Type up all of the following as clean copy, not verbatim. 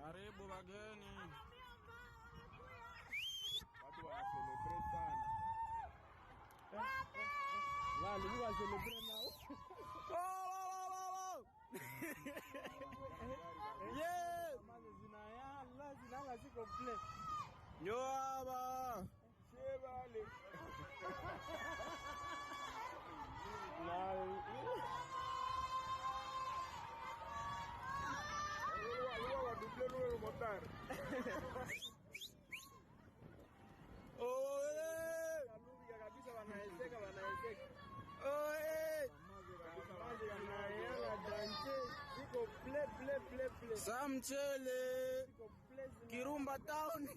Karibu wageni. Watu wanacelebrate sana. Wale ni celebrate nao. Yeah. Mali zinayala, zinala ziko play. Yo aba. Chevale. Samchele Kirumba town.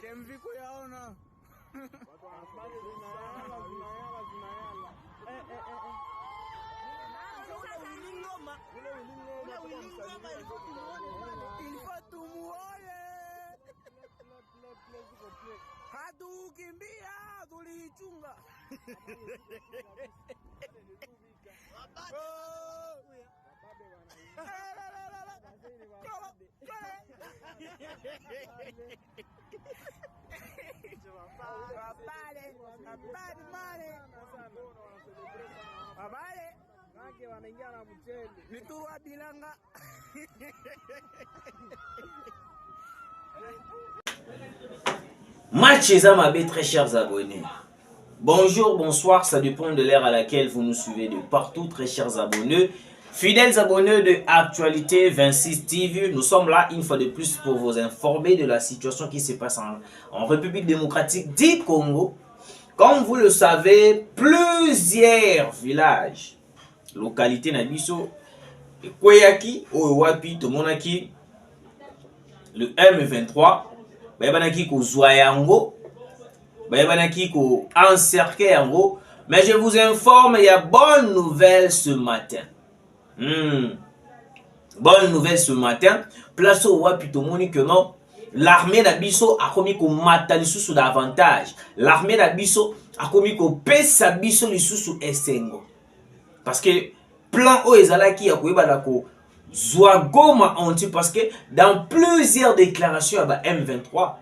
Kemviko yaona. Hatukimbia tulichunga. Match Zamabe, très chers abonnés. Bonjour, bonsoir, ça dépend de l'heure à laquelle vous nous suivez de partout, très chers abonnés. Fidèles abonnés de Actualité 26 TV, nous sommes là une fois de plus pour vous informer de la situation qui se passe en République démocratique du Congo. Comme vous le savez, plusieurs villages, localités Nabiso, Kweyaki, Owapi, Tomonaki, le M23, Bayabanaki ko Zwayango, Bayabanaki ko encercler Yango. Mais je vous informe, il y a bonne nouvelle ce matin. Bonne nouvelle ce matin. Place au Wapi Tomoni que non. L'armée d'Abisso a commis qu'on mata les sous davantage. L'armée d'Abisso a commis qu'on pèse sa bisso les sous Essengo. Parce que plan O ezalaki ya koyeba ko zwa Goma anti parce que dans plusieurs déclarations à M23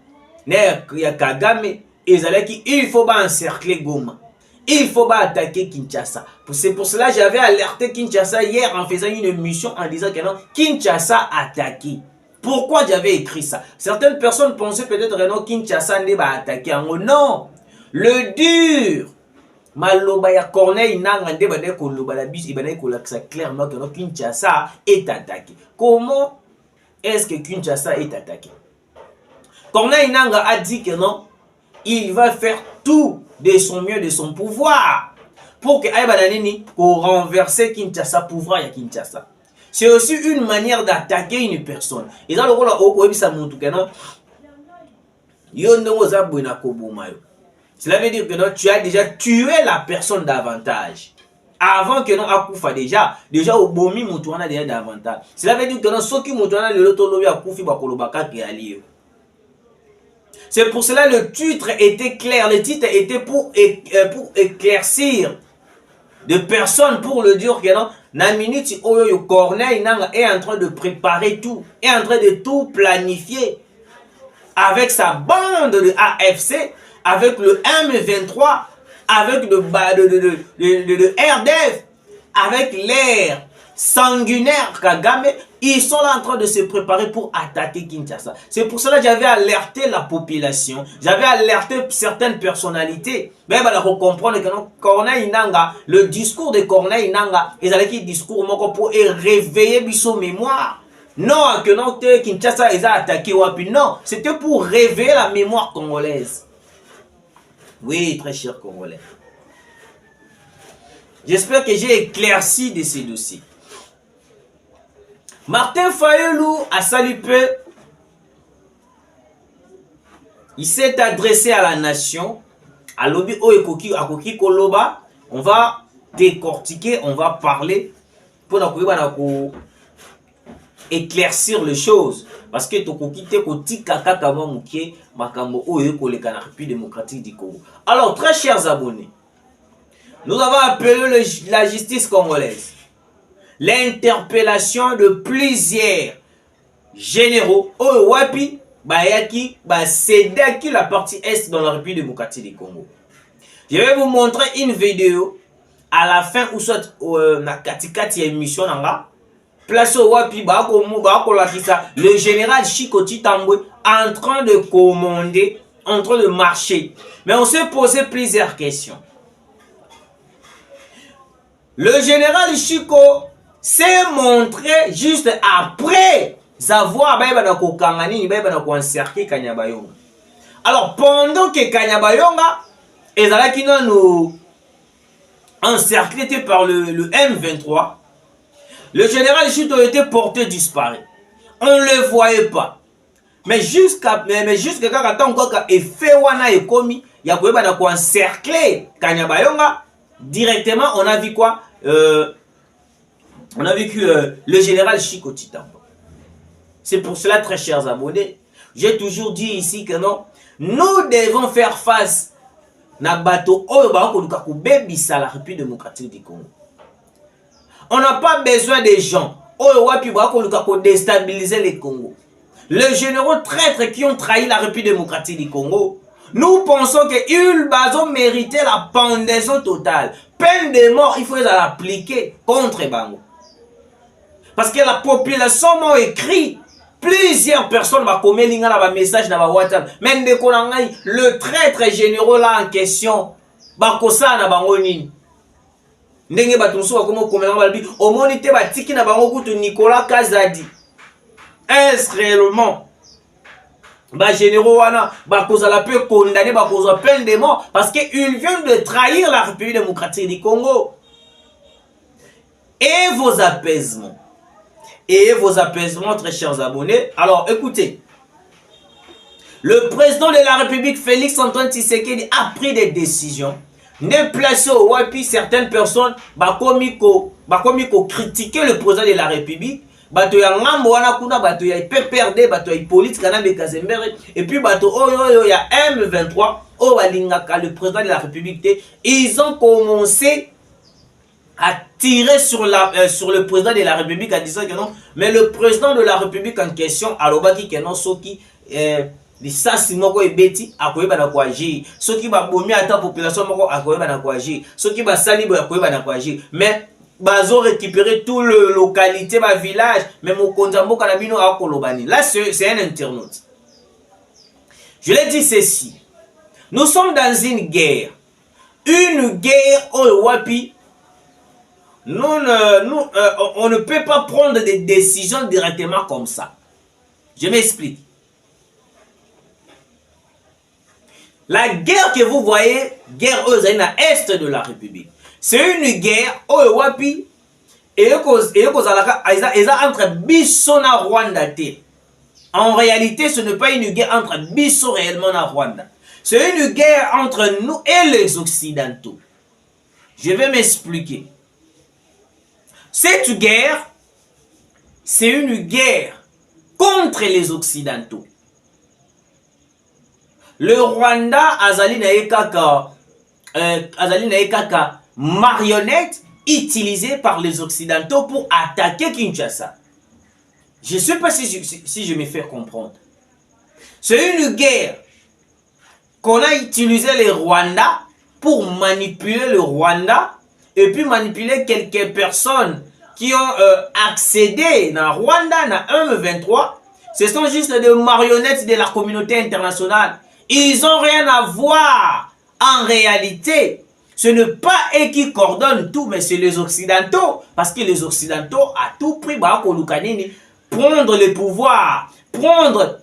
ya Kagame ezalaki il faut pas encercler Goma. Il faut pas attaquer Kinshasa. C'est pour cela que j'avais alerté Kinshasa hier en faisant une émission en disant que non, Kinshasa attaqué. Pourquoi j'avais écrit ça? Certaines personnes pensaient peut-être que non, Kinshasa n'est pas attaqué. Non, le dur. Maloba ya Corneille Nanga nde bade ko loba la bis ibana ko laksa clairement que non, Kinshasa est attaqué. Comment est-ce que Kinshasa est attaqué? Corneille Nanga a dit que non, il va faire tout de son mieux, de son pouvoir pour que Aïbananini pour renverser Kinshasa, pouvoir ya Kinshasa. C'est aussi une manière d'attaquer une personne. Et dans le rôle cela veut dire que non, tu as déjà tué la personne davantage. Avant que non akufa déjà au bomi mutuana déjà davantage. Cela veut dire que non, ceux qui mutuana le lotolobi akufi bakolobaka ki ali. C'est pour cela le titre était clair. Le titre était pour éclaircir de personnes pour le dire que non, na minute oyo Corneille Nanga est en train de préparer tout, est en train de tout planifier avec sa bande de AFC, avec le M23, avec le RDF, avec l'air sanguinaire Kagame. Ils sont là en train de se préparer pour attaquer Kinshasa. C'est pour cela que j'avais alerté la population, j'avais alerté certaines personnalités. Mais il faut comprendre que Corneille Nanga, le discours de Corneille Nanga, ils allaient qui discours pour réveiller son mémoire. Non, que non, Kinshasa ils a attaqué Wapi. Non, c'était pour réveiller la mémoire congolaise. Oui, très cher Congolais. J'espère que j'ai éclairci de ces dossiers. Martin Fayulu a salué, il s'est adressé à la nation, à l'obi Oekoki, à Koki Koloba. On va décortiquer, on va parler pour éclaircir les choses. Parce que Tokoki te koti kaka kama mukie makambo Oeko le République démocratique du Congo. Alors, très chers abonnés, nous avons appelé la justice congolaise. L'interpellation de plusieurs généraux oyo wapi bayaki basedaki la partie est dans la République démocratique du Congo. Je vais vous montrer une vidéo à la fin ou soit na katikati ya émission nanga place wapi bakolakisa le général Chikoti Tambwe en train de commander, en train de marcher. Mais on s'est posé plusieurs questions. Le général Chiko s'est montré juste après avoir encerclé Kanyabayonga. Alors pendant que Kanyabayonga ezalaki nous encerclé par le M23, le général Chito était porté disparu. On ne le voyait pas. Mais jusqu'à quand effet wana ekomi ya koyeba na ko encercler Kanyabayonga, directement on a vu quoi? On a vu que le général Chikoti Tambwe. C'est pour cela, très chers abonnés, j'ai toujours dit ici que non, nous devons faire face na bato oyo ba ko luka ko bebisa la République démocratique du Congo. On n'a pas besoin des gens oyo wapi ba ko luka ko déstabiliser le Congo. Les généraux traîtres qui ont trahi la République démocratique du Congo, nous pensons qu'ils ont mérité la pendaison totale. Peine de mort, il faut l'appliquer contre Bango. Parce que la population m'a écrit, plusieurs personnes m'ont commis un message dans ma WhatsApp. Même le traître généraux là en question, Bakosa na Bango nini. Ndenge batunsu bakomo komela balbi, omonite batiki na Bango kutu Nicolas Kazadi. Est-ce réellement généraux wana la peut condamner à peine de mort parce qu'ils viennent de trahir la République démocratique du Congo. Et vos apaisements, très chers abonnés. Alors écoutez, le président de la République Félix Antoine Tshisekedi a pris des décisions de placer au wapi certaines personnes critiquer le président de la République. Bato ya ngambo wana kuna bato ya PPRD, bato ya Hippolyte Kanambe Kazembere, et puis bato oyo ya M23 o balingaka le président de la République. Ils ont commencé à tirer sur le président de la République en disant que non, mais le président de la République en question alobaki que non soki lisasi moko ebeti akoyeba na koagir, soki babomi ata population moko akoyeba na koagir, soki basali bo akoyeba na koagir, mais bazo récupérer tout le localité, ma village, mais mon konzambo kanabino a kolobani. Là, c'est un internaute. Je l'ai dit ceci. Nous sommes dans une guerre. Une guerre au wapi. On ne peut pas prendre des décisions directement comme ça. Je m'explique. La guerre que vous voyez, guerre aux à est de la République. C'est une guerre au wapi et entre Bisso na Rwanda. En réalité, ce n'est pas une guerre entre Bisso réellement na Rwanda. C'est une guerre entre nous et les Occidentaux. Je vais m'expliquer. Cette guerre, c'est une guerre contre les Occidentaux. Le Rwanda azali na ekaka marionnette utilisée par les Occidentaux pour attaquer Kinshasa. Je ne sais pas si je me fais comprendre. C'est une guerre qu'on a utilisé les Rwandais pour manipuler le Rwanda et puis manipuler quelques personnes qui ont accédé dans Rwanda, dans M23. Ce sont juste des marionnettes de la communauté internationale. Ils n'ont rien à voir. En réalité, ce n'est pas eux qui coordonnent tout, mais c'est les Occidentaux. Parce que les Occidentaux, à tout prix, prendre le pouvoir, prendre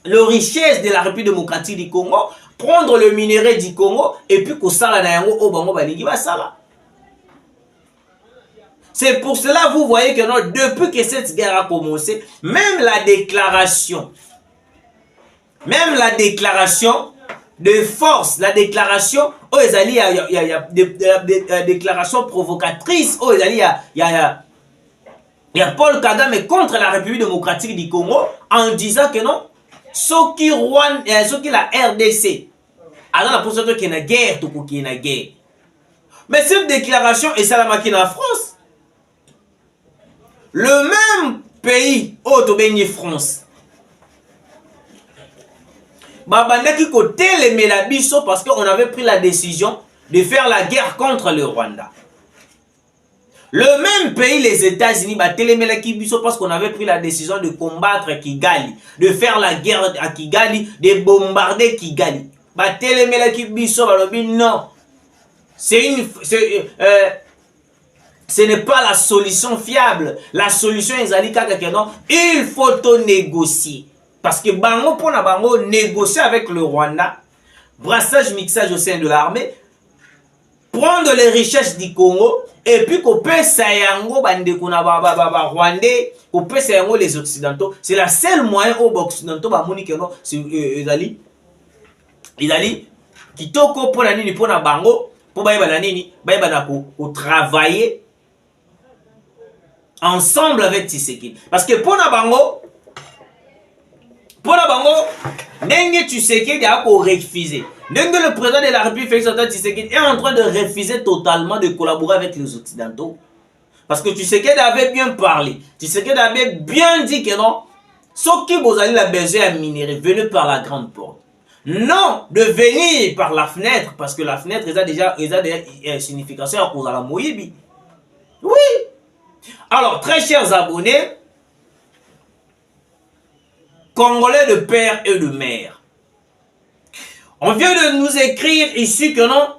la richesse de la République démocratique du Congo, prendre le minerai du Congo, et puis que ça, c'est pour cela vous voyez que non, depuis que cette guerre a commencé, même la déclaration de force, la déclaration, oh, il y a des déclarations provocatrices, oh, il y a Paul Kagame contre la République démocratique du Congo en disant que non, ce qui la RDC, alors la position qu'il y a une guerre, tout qu'il y a une guerre. Mais cette déclaration est ça la machine en France. Le même pays oyo tobengi France babandaki kotelemela biso parce qu'on avait pris la décision de faire la guerre contre le Rwanda. Le même pays, les États-Unis, batelemelaki biso parce qu'on avait pris la décision de combattre Kigali, de faire la guerre à Kigali, de bombarder Kigali. Batelemelaki biso balobi non. Ce n'est pas la solution fiable. La solution ezali kaka que non, il faut tout négocier. Parce que bango pona bango négocier avec le Rwanda, brassage mixage au sein de l'armée, prendre les richesses du Congo et puis kopesa yango bandeko na ba Rwandais, kopesa yango les occidentaux. C'est la seule moyen aux occidentaux ba moni que non, ezali kitoko pona nini pona bango po ba yeba nini ba yeba na ko travailler ensemble avec Tshisekedi. Parce que pona bango ndenge Tshisekedi a refuser. Ndenge le président de la République Félix Antoine Tshisekedi est en train de refuser totalement de collaborer avec les Occidentaux. Parce que Tshisekedi avait bien parlé. Tshisekedi avait bien dit que non, ceux qui vous avez la besoin à minerai, venez par la grande porte. Non, de venir par la fenêtre, parce que la fenêtre, elle a déjà une signification à cause de la Moïbi. Oui. Alors, très chers abonnés, Congolais de père et de mère, on vient de nous écrire ici que non,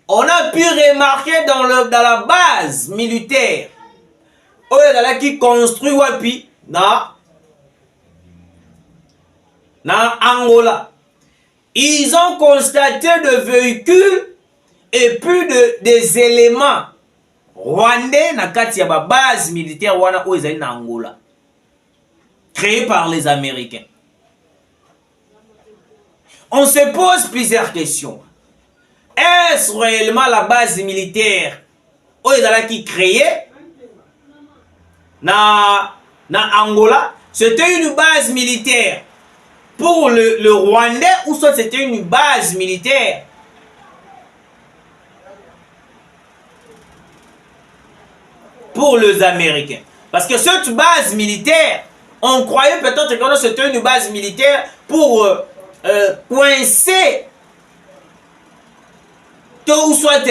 on a pu remarquer dans la base militaire, qui construit wapi na Angola. Ils ont constaté de véhicules et puis des éléments rwandais na kati ya ba base militaire wana o ezali na Angola, créé par les Américains. On se pose plusieurs questions. Est-ce réellement la base militaire au qui créée na Angola? C'était une base militaire pour le Rwandais ou soit c'était une base militaire pour les Américains? Parce que cette base militaire, on croyait peut-être que c'était une base militaire pour coincer tout ou soit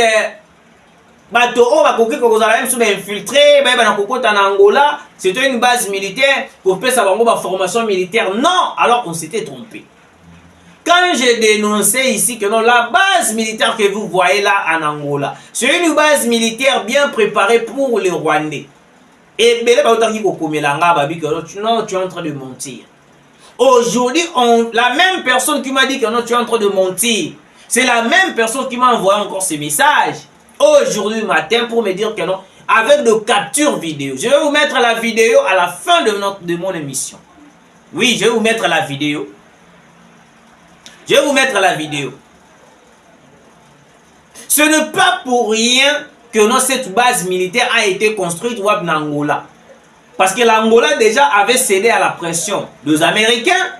bateau infiltré en Angola. C'était une base militaire pour faire sa formation militaire. Non, alors on s'était trompé. Quand j'ai dénoncé ici que non, la base militaire que vous voyez là en Angola, c'est une base militaire bien préparée pour les Rwandais. Et non, tu es en train de mentir. Aujourd'hui, la même personne qui m'a dit que non, tu es en train de mentir, c'est la même personne qui m'a envoyé encore ces messages aujourd'hui matin pour me dire que non, avec de captures vidéo. Je vais vous mettre la vidéo à la fin de mon émission. Oui, je vais vous mettre la vidéo. Je vais vous mettre la vidéo. Ce n'est pas pour rien que non, cette base militaire a été construite en Angola. Parce que l'Angola déjà avait cédé à la pression des Américains.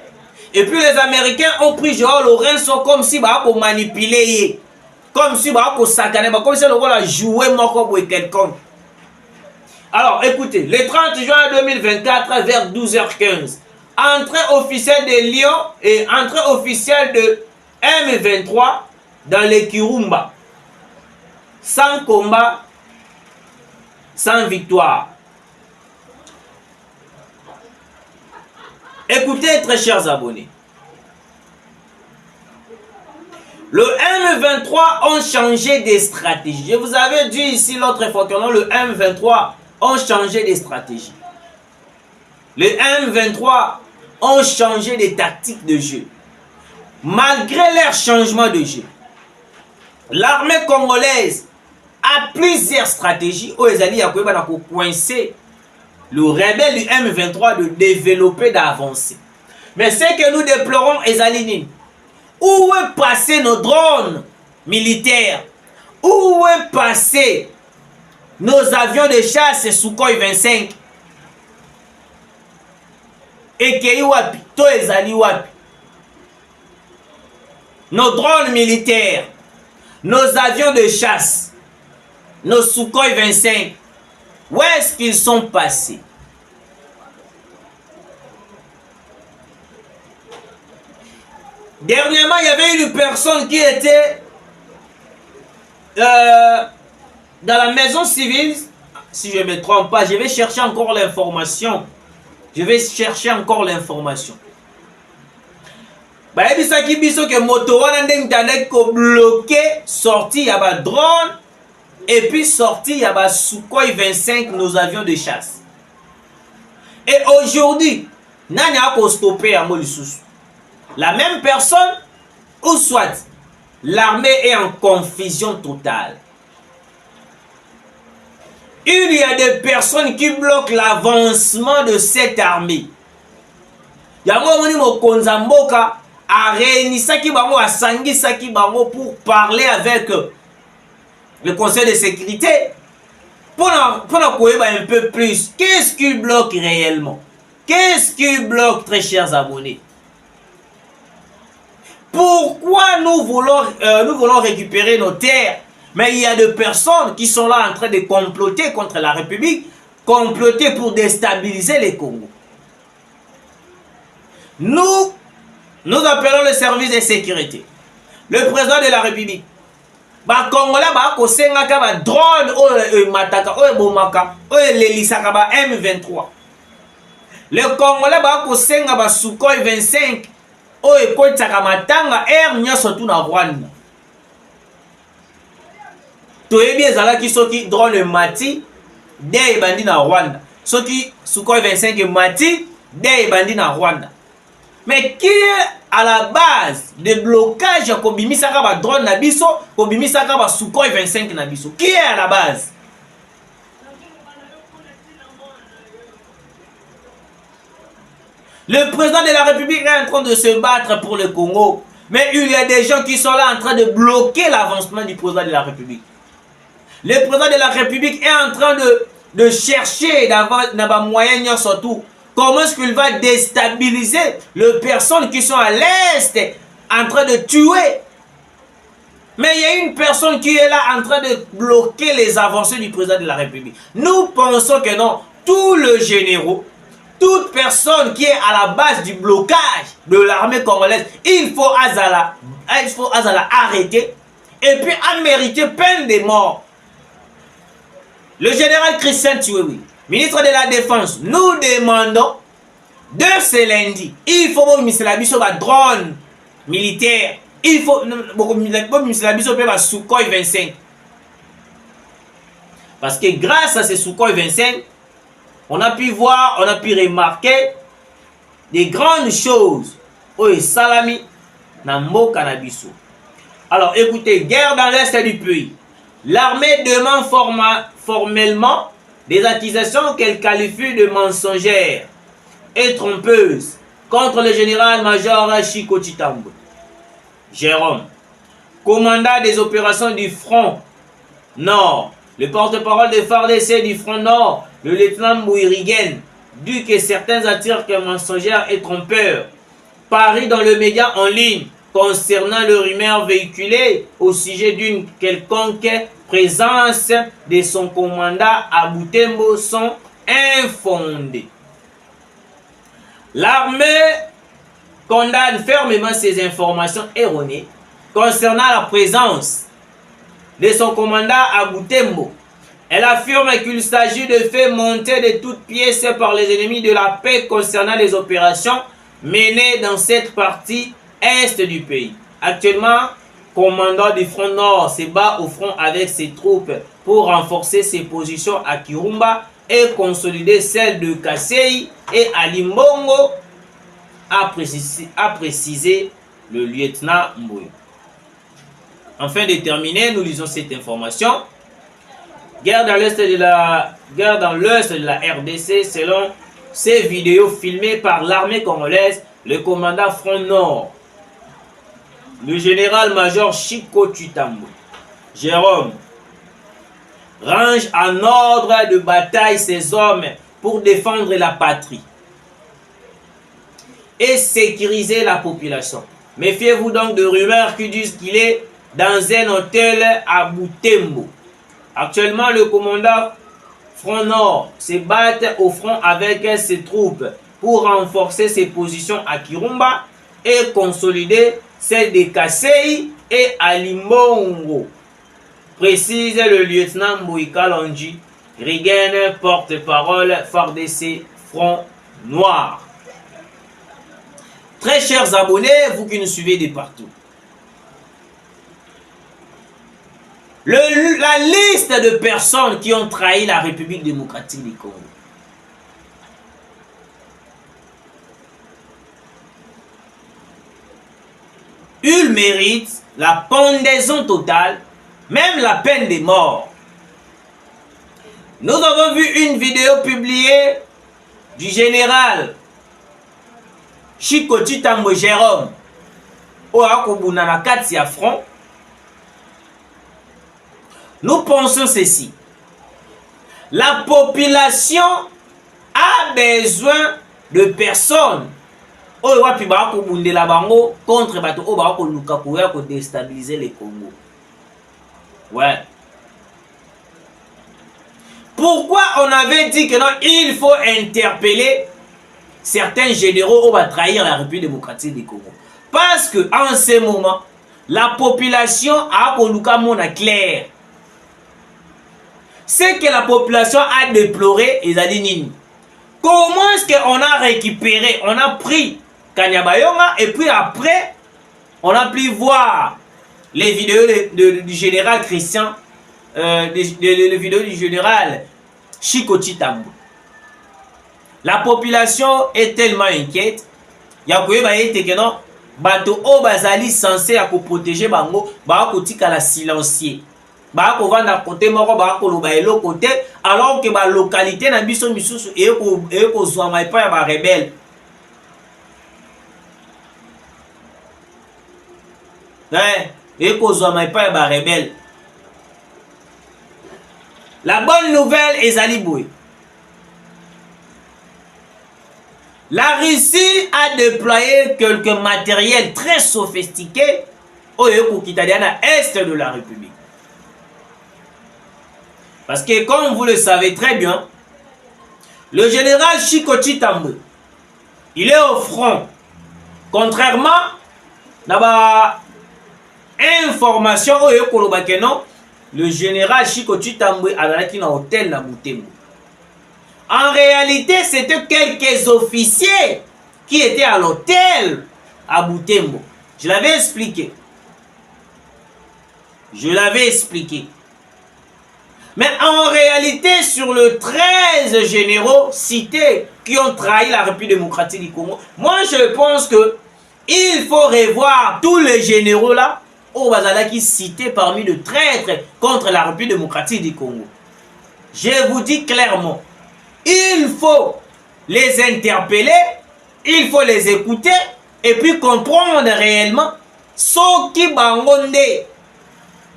Et puis les Américains ont pris Joao Lorenzo comme si pour manipuler, comme si pour saccaner, comme si on a joué pour quelqu'un. Alors écoutez, le 30 juin 2024 vers 12h15, entrée officielle de Lyon et entrée officielle de M23 dans les Kirumba. Sans combat, sans victoire. Écoutez, très chers abonnés. Le M23 ont changé des stratégies. Je vous avais dit ici l'autre fois que le M23 ont changé des stratégies. Le M23 ont changé des tactiques de jeu. Malgré leur changement de jeu, l'armée congolaise a plusieurs stratégies où les alliés ont coincé le rebelle du M23 de développer, d'avancer. Mais ce que nous déplorons, Ezaline, où est passé nos drones militaires? Où est passé nos avions de chasse Sukhoi 25? Et que wapi, to ezali wapi? Nos drones militaires, nos avions de chasse, nos Sukhoi 25, où est-ce qu'ils sont passés? Dernièrement, il y avait une personne qui était dans la maison civile. Si je ne me trompe pas, je vais chercher encore l'information. Bah, il ça qui biso que moto wana ndenge tandek ko bloqué sorti y a ba drone et puis sorti y a ba Sukhoi 25 nos avions de chasse. Et aujourd'hui, nani a ko stopper à Molissus. La même personne ou soit l'armée est en confusion totale. Il y a des personnes qui bloquent l'avancement de cette armée. Yango moni mo konzamboka a réuni Saki Bango, a Sangi Saki Bango pour parler avec le Conseil de sécurité pour connaître un peu plus. Qu'est-ce qui bloque réellement? Qu'est-ce qui bloque, très chers abonnés? Pourquoi nous voulons récupérer nos terres? Mais il y a des personnes qui sont là en train de comploter contre la République, comploter pour déstabiliser les Congos. Nous appelons le service de sécurité. Le président de la République. Ba Congolais ba ko senga ka ba drone o mataka o bomaka o lelisaka ba M23. Le Congolais ba ko senga ba Sukhoi 25 o ekotaka matanga nyoso tu na Rwanda. Toyebi ezalaki soki drone mati de bandi na Rwanda. Soki Sukhoi 25 mati de bandi na Rwanda. Mais qui est à la base de blocage ya kobimisaka ba drone na biso, kobimisaka ba Sukhoi 25 na biso? Qui est à la base? Le président de la République est en train de se battre pour le Congo, mais il y a des gens qui sont là en train de bloquer l'avancement du président de la République. Le président de la République est en train de chercher d'avoir des moyens surtout. Comment est-ce qu'il va déstabiliser les personnes qui sont à l'Est en train de tuer? Mais il y a une personne qui est là en train de bloquer les avancées du président de la République. Nous pensons que non, tous les généraux, toute personne qui est à la base du blocage de l'armée congolaise, il faut Azala arrêter et puis à mériter peine de mort. Le général Christian Chiwewe, ministre de la Défense, nous demandons de ce lundi, il faut que la biso va drone militaire, il faut que la biso va Sukhoi 25. Parce que grâce à ces Sukhoi 25, on a pu voir, on a pu remarquer des grandes choses. Oui, salami, nambo canabiso. Alors écoutez, guerre dans l'est du pays. L'armée demande formellement des accusations qu'elle qualifie de mensongères et trompeuses contre le général-major Chiko Chitambo. Jérôme, commandant des opérations du front Nord, le porte-parole des FARDC du front Nord, le lieutenant Mouirigen, dit que certains attirent que mensongères et trompeurs, parient dans le média en ligne concernant le rumeur véhiculée au sujet d'une quelconque présence de son commandant à Butembo sont infondées. L'armée condamne fermement ces informations erronées concernant la présence de son commandant à Butembo. Elle affirme qu'il s'agit de faits montés de toutes pièces par les ennemis de la paix concernant les opérations menées dans cette partie est du pays. Actuellement, commandant du front Nord se bat au front avec ses troupes pour renforcer ses positions à Kirumba et consolider celles de Kasei et à Limbongo, a précisé le lieutenant Mbouy. Afin de terminer, nous lisons cette information. Guerre dans l'est de la RDC selon ces vidéos filmées par l'armée congolaise, le commandant front Nord, le général-major Chiko Chitambo, Jérôme, range en ordre de bataille ses hommes pour défendre la patrie et sécuriser la population. Méfiez-vous donc de rumeurs qui disent qu'il est dans un hôtel à Butembo. Actuellement, le commandant Front Nord se bat au front avec ses troupes pour renforcer ses positions à Kirumba et consolidée, celle de Kasei et Alimbongo, précise le lieutenant Mbouika Longi, Rigen, porte-parole FARDC Front Noir. Très chers abonnés, vous qui nous suivez de partout, la liste de personnes qui ont trahi la République démocratique du Congo. Il mérite la pendaison totale, même la peine de mort. Nous avons vu une vidéo publiée du général Chikoti Tambo Jérôme au Akobunana Katia Front. Nous pensons ceci. La population a besoin de personnes contre pour déstabiliser le Congo. Ouais. Pourquoi on avait dit que non, il faut interpeller certains généraux qui vont trahir la République démocratique du Congo? Parce que en ce moment, la population a un clair. Ce que la population a déploré, ils ont dit Nini. Comment est-ce qu'on a récupéré, on a pris Kanyabayonga et puis après, on a pu voir les vidéos du général Christian, les vidéos du général Chikoti Tambo. La population est tellement inquiète. Il y a que non, bato o bazali censé à protéger bango, ba ko tika la silencier. Ba ko vanda côté moko ba ko loba elo côté alors que ba localité na biso misusu e ko zwa mai pa ya ba rebelle. Et ko zwa mai pa ya ba rebelle. La bonne nouvelle est Zaliboué. La Russie a déployé quelques matériels très sophistiqués au est de la République. Parce que comme vous le savez très bien, le général Chikoti Tambo, il est au front. Contrairement à l'information le général Chikoti Tambo a dans un hôtel à Butembo. En réalité, c'était quelques officiers qui étaient à l'hôtel à Butembo. Je l'avais expliqué. Mais en réalité, sur le 13 généraux cités qui ont trahi la République démocratique du Congo, moi je pense que il faut revoir tous les généraux là au Bazala qui cités parmi les traîtres contre la République démocratique du Congo. Je vous dis clairement, il faut les interpeller, il faut les écouter et puis comprendre réellement ce qui bangonde.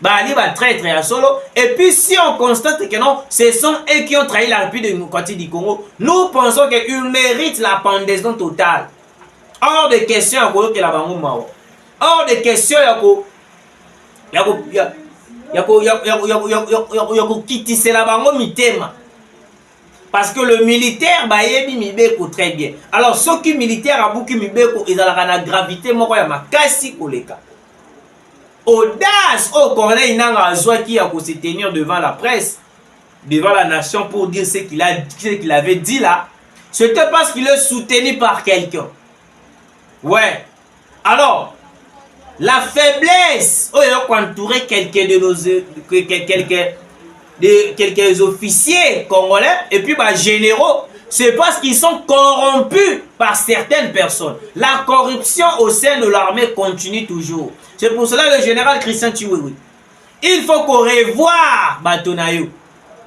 Bali va traître à solo. Et puis si on constate que non, ce sont eux qui ont trahi la République démocratique du Congo, nous pensons qu'ils méritent la pendaison totale. Hors de question à quoi que la bango mao. Hors de question yako kitise la bango mitema. Parce que le militaire bayebi mibeko très bien. Alors ceux qui militaires a beaucoup mibeko ils ont la gravité moko ya makasi koleka. Audace au Corneille Nanga Azwa qui a se tenir devant la presse, devant la nation pour dire ce qu'il avait dit là. C'était parce qu'il est soutenu par quelqu'un. Ouais. Alors, la faiblesse, oh, il a entouré quelques officiers congolais et puis bah, généraux. C'est parce qu'ils sont corrompus par certaines personnes. La corruption au sein de l'armée continue toujours. C'est pour cela le général Christian Chiwewe. Il faut qu'on revoie Batonayo.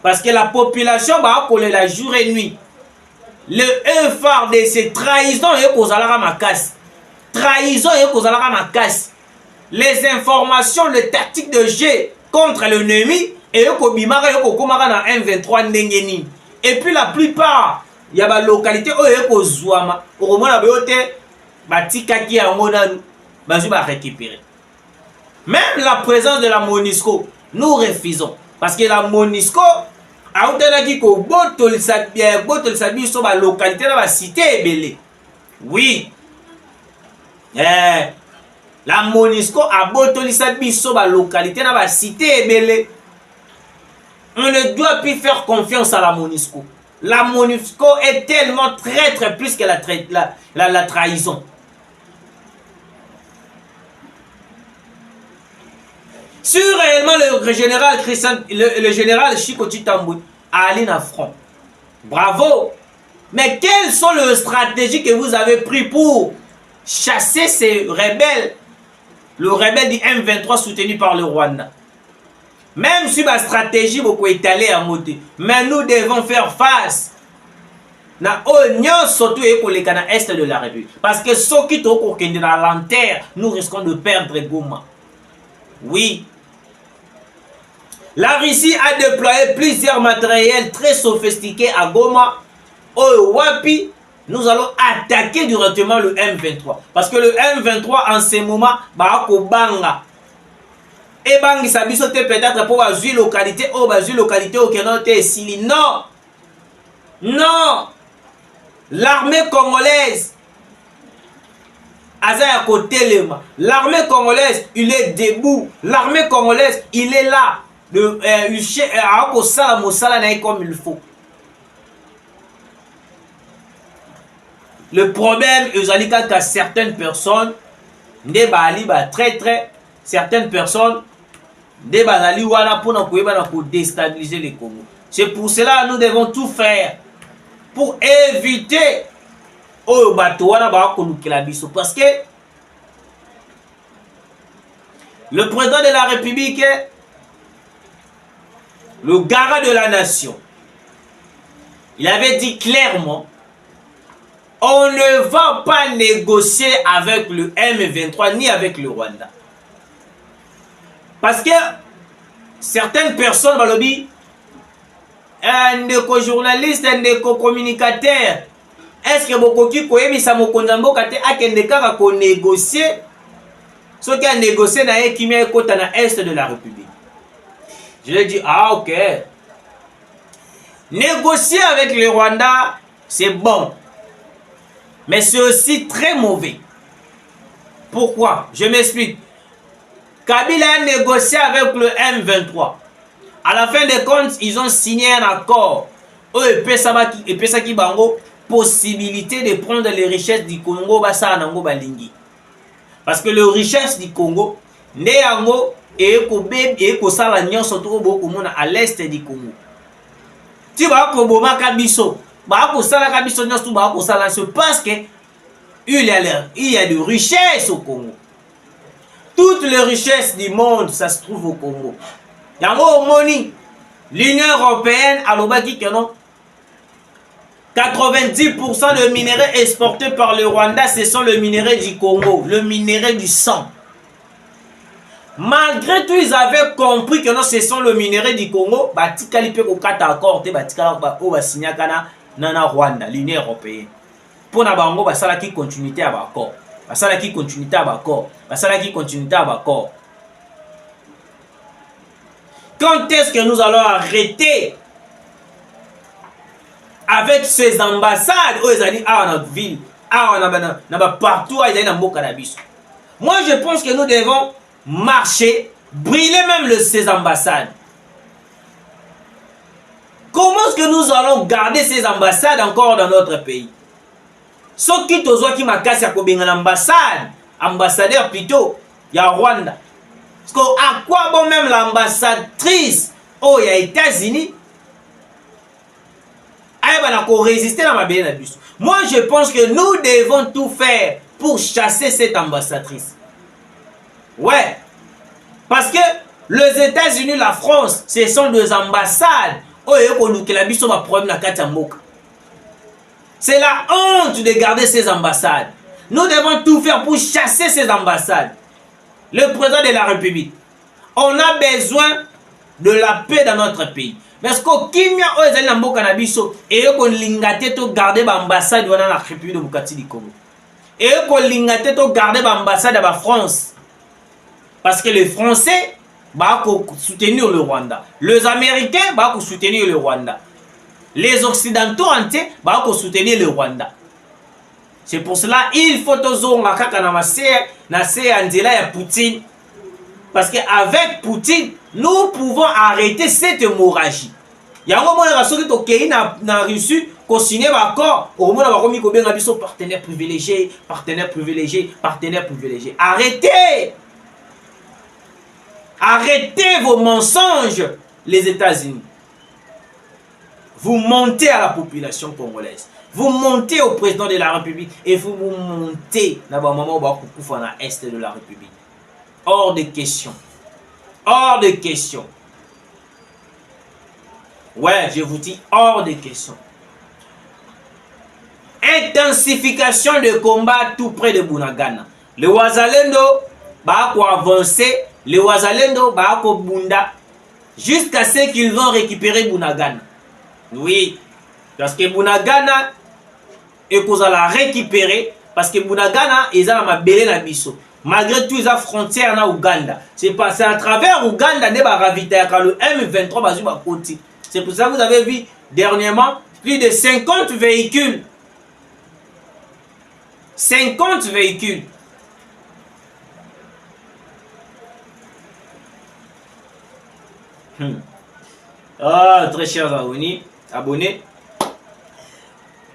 Parce que la population va coller la jour et nuit. Le phare de ces trahisons et kozalaka makas. Trahison et kozalaka makas. Les informations, les tactiques de jeu contre l'ennemi et kobimaka et kokomaka dans M23 ndengeni. Et puis la plupart il y a des localités où il y a des zouama. Au moins, il y a des qui ont récupéré. Même la présence de la MONUSCO, nous refusons. Parce que la MONUSCO, a dit que la localité dans la cité est belle. Oui. La MONUSCO a botolisa biso ba localité na ba cité ebele. On ne doit plus faire confiance à la MONUSCO. La MONUSCO est tellement traître plus que la trahison. Si réellement le général le général Chikoti Tambouy a allé dans le front, bravo. Mais quelles sont les stratégies que vous avez prises pour chasser ces rebelles, le rebelle du M23 soutenu par le Rwanda? Même si ma stratégie beaucoup étalée à monter, mais nous devons faire face na oignon surtout et pour les canaux est de la République. Parce que ceux qui sont au dans la lanterne, nous risquons de perdre Goma. Oui. La Russie a déployé plusieurs matériels très sophistiqués à Goma. Au Wapi, nous allons attaquer directement le M23. Parce que le M23 en ce moment, bah banga. Et bangi sa biso te peut-être pour la localité, oh bah localité au Kenya te sili. Non. Non. L'armée congolaise, Azaya Kotelema, l'armée congolaise, il est debout. L'armée congolaise, il est là. Comme il faut. Le problème, c'est qu'à certaines personnes, certaines personnes, pour déstabiliser les Congo. C'est pour cela que nous devons tout faire pour éviter parce que le président de la République, le garant de la nation, il avait dit clairement, on ne va pas négocier avec le M23 ni avec le Rwanda. Parce que certaines personnes vont le dire, un journaliste, un communicateur, est-ce que beaucoup qui connaissent ça mokonzambo kate akendeka ko négocier ce qui a négocié na ekimia kota na est de la République. Je lui ai dit ah OK. Négocier avec le Rwanda, c'est bon. Mais c'est aussi très mauvais. Pourquoi? Je m'explique. Kabila a négocié avec le M23. À la fin des comptes, ils ont signé un accord. Eux, et Pesaki Bango, possibilité de prendre les richesses du Congo, parce que les richesses du Congo, Néango et Kosala Nyon sont beaucoup à l'est du Congo. Tu vas Koboma Kabiso, Bakosala Kabiso Nyon, parce que il y a de richesses au Congo. Toutes les richesses du monde, ça se trouve au Congo. Yango Moni, l'Union européenne a l'obaki que non. 90% de minéraux exportés par le Rwanda, ce sont le minerai du Congo, le minerai du sang. Malgré tout, ils avaient compris que non, ce sont le minerai du Congo. Batikali pe ko kata accord te batikala ba o ba signakana nana Rwanda, l'Union européenne. Pour na bango ba sala ki continuité à accord. Ba sala ki continuité à accord. Ba sala ki continuité à accord. Quand est-ce que nous allons arrêter avec ces ambassades où ils ont dit ah notre ville, ah on a partout ils ont dit cannabis. Moi je pense que nous devons marcher, brûler même ces ambassades. Comment est-ce que nous allons garder ces ambassades encore dans notre pays? Ceux qui t'osent qui m'a cassé à l'ambassade, ambassadeur plutôt, il y a Rwanda. Parce que à quoi bon même l'ambassadrice oh il y a États-Unis résister dans ma bien abus. Moi je pense que nous devons tout faire pour chasser cette ambassadrice. Ouais. Parce que les États-Unis, la France, ce sont deux ambassades. C'est la honte de garder ces ambassades. Nous devons tout faire pour chasser ces ambassades. Le président de la République, on a besoin de la paix dans notre pays. Parce que Kimia Ozali Nambo Kanabiso et qu'on lingate to garder l'ambassade dans la République de Bukati du Congo. Et qu'on lingate to garder l'ambassade de la France. Parce que les Français vont soutenir le Rwanda. Les Américains vont soutenir le Rwanda. Les Occidentaux entiers vont soutenir le Rwanda. C'est pour cela il faut tozonga kaka na se anzela ya Poutine. Parce qu'avec Poutine, nous pouvons arrêter cette hémorragie. Yango mona rasoki to kei na Russie ko signer accord au mona ba komi ko benga biso partenaire privilégié. Arrêtez! Arrêtez vos mensonges, les États-Unis. Vous mentez à la population congolaise. Vous mentez au président de la République et vous mentez dans le moment où vous êtes à l'est de la République. Hors de question. Hors de question. Ouais, je vous dis hors de question. Intensification de combat tout près de Bunagana. Le Wazalendo va avancer. Le Wazalendo va bunda jusqu'à ce qu'ils vont récupérer Bunagana. Oui, parce que Bunagana et qu'on la récupérer parce que Bunagana ils ont ma belé na biso. Malgré tout ils ont frontière na Uganda. C'est passé à travers Uganda ne ba ravitailler le M23 bazu ba côté. C'est pour ça que vous avez vu dernièrement plus de 50 véhicules. 50 véhicules. Ah, très chers abonnés.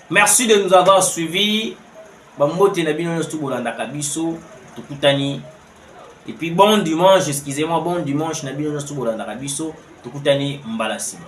Merci de nous avoir suivis. Et puis bon dimanche, excusez-moi, bon dimanche, Nabino Stouboulanda Rabiso, Tukutani Mbalasima.